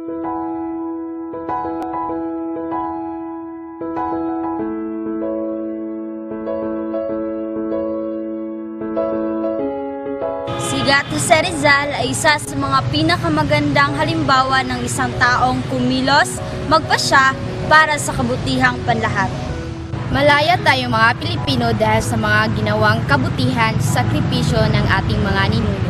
Si Gato Rizal ay isa sa mga pinakamagandang halimbawa ng isang taong kumilos, magpasya para sa kabutihang panlahat. Malaya tayong mga Pilipino dahil sa mga ginawang kabutihan, sakripisyo ng ating mga ninuno.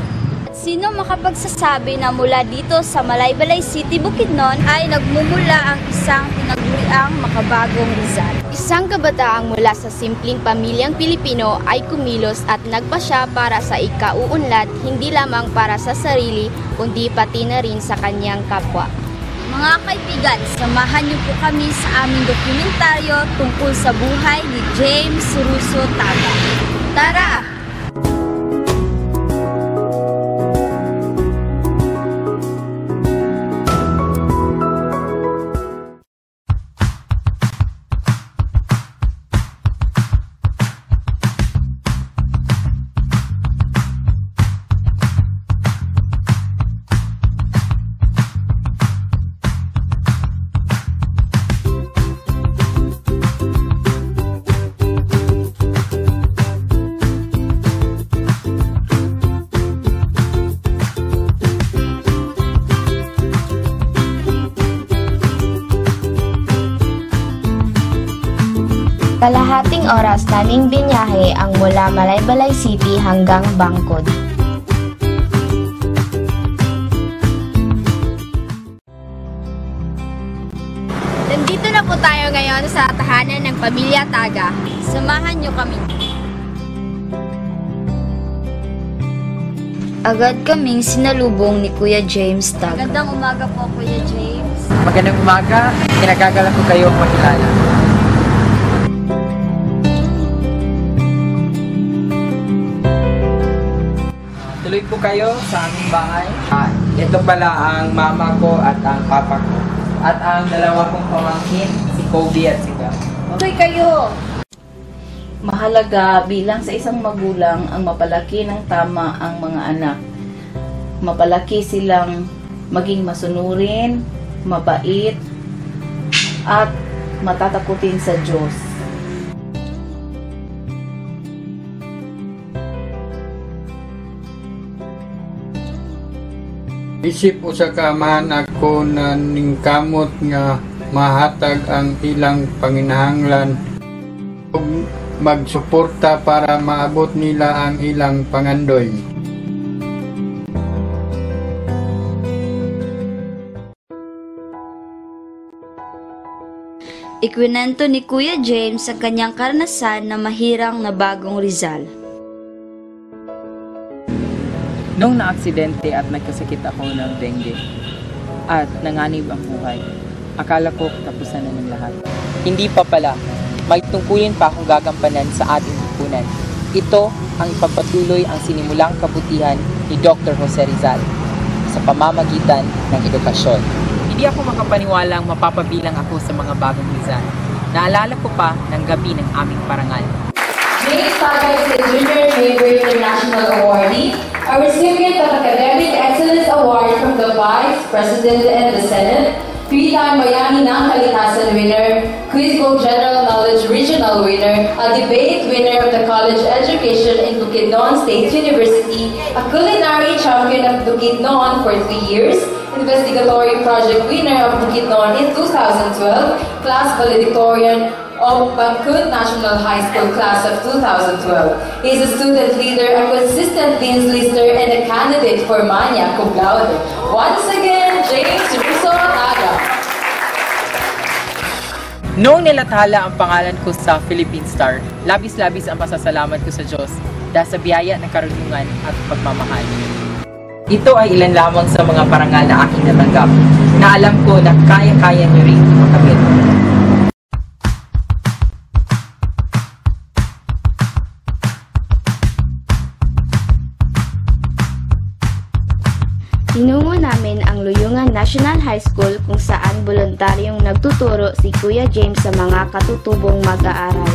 Sino makapagsasabi na mula dito sa Malaybalay City, Bukidnon ay nagmumula ang isang pinaguriang makabagong Rizal? Isang kabataang mula sa simpleng pamilyang Pilipino ay kumilos at nagpasya para sa ikauunlad, hindi lamang para sa sarili, kundi pati na rin sa kanyang kapwa. Mga kaibigan, samahan niyo po kami sa aming dokumentaryo tungkol sa buhay ni James Russo Taga. Tara! Kalahating oras naming binyahe ang mula Malaybalay City hanggang Bangkod. Nandito na po tayo ngayon sa tahanan ng Pamilya Taga. Samahan niyo kami. Agad kaming sinalubong ni Kuya James Taga. Magandang umaga po, Kuya James. Magandang umaga, kinagagalang ko kayo makilala. Tuloy po kayo sa aming bahay. Ito pala ang mama ko at ang papa ko. At ang dalawa kong pamangkin, si Kobe at si Gab. Okay kayo. Mahalaga bilang sa isang magulang ang mapalaki ng tama ang mga anak. Mapalaki silang maging masunurin, mabait, at matatakutin sa Diyos. Isip usa ka man ako na ningkamot nga mahatag ang ilang panginahanglan ug magsuporta para maabot nila ang ilang pangandoy. Ikwinento ni Kuya James sa kanyang karanasan na mahirang na bagong Rizal. Nung naaksidente at nagkasakit ako ng dengue at nanganib ang buhay, akala ko tapusan na ng lahat. Hindi pa pala, may tungkulin pa akong gagampanan sa ating lipunan. Ito ang ipagpatuloy ang sinimulang kabutihan ni Dr. Jose Rizal sa pamamagitan ng edukasyon. Hindi ako makapaniwalang mapapabilang ako sa mga bagong Rizal. Naalala ko pa ng gabi ng aming parangal. James Taga is a Junior Chamber International Awardee, a recipient of Academic Excellence Award from the Vice President and the Senate, 3-time Bayani ng Kalikasan winner, Quiz Book General Knowledge Regional winner, a debate winner of the College Education in Bukidnon State University, a culinary champion of Bukidnon for 3 years, investigatory project winner of Bukidnon in 2012, class valedictorian of Bangkod National High School class of 2012. He is a student leader, a consistent dean's lister, and a candidate for Magna Cum Laude. Once again, James Russo Taga. Noong nilathala ang pangalan ko sa Philippine Star, labis-labis ang pasasalamat ko sa Diyos dahil sa biyaya ng karunungan at pagmamahal. Ito ay ilan lamang sa mga parangal na aking natanggap na alam ko na kaya-kaya niyo rin makamit. Tinungo namin ang Luyungan National High School kung saan voluntaryong nagtuturo si Kuya James sa mga katutubong mag-aaral.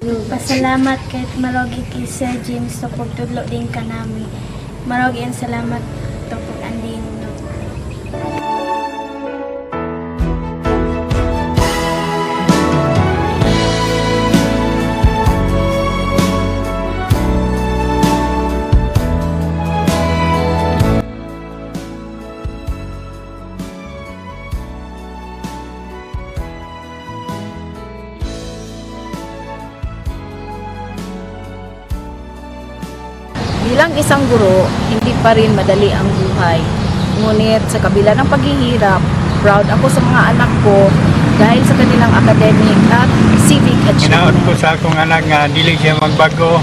Pasalamat kahit marogi kay Sir James sa pagtudlo din ka namin. Marogi ang salamat to pag-andin. Bilang isang guro, hindi pa rin madali ang buhay. Ngunit sa kabila ng paghihirap, proud ako sa mga anak ko dahil sa kanilang academic at civic Hinaot achievement. ko sa akong anak nga dili siya magbago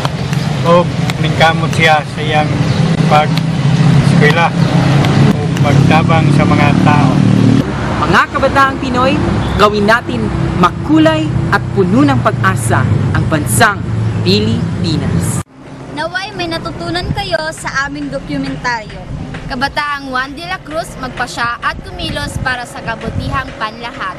o ningkamot siya sa iyang pag-eskwela o magtabang sa mga tao. Mga kabataang Pinoy, gawin natin makulay at puno ng pag-asa ang bansang Pilipinas. Naway may natutunan kayo sa aming dokumentaryo. Kabataang Juan de la Cruz, magpasya at kumilos para sa kabutihang panlahat.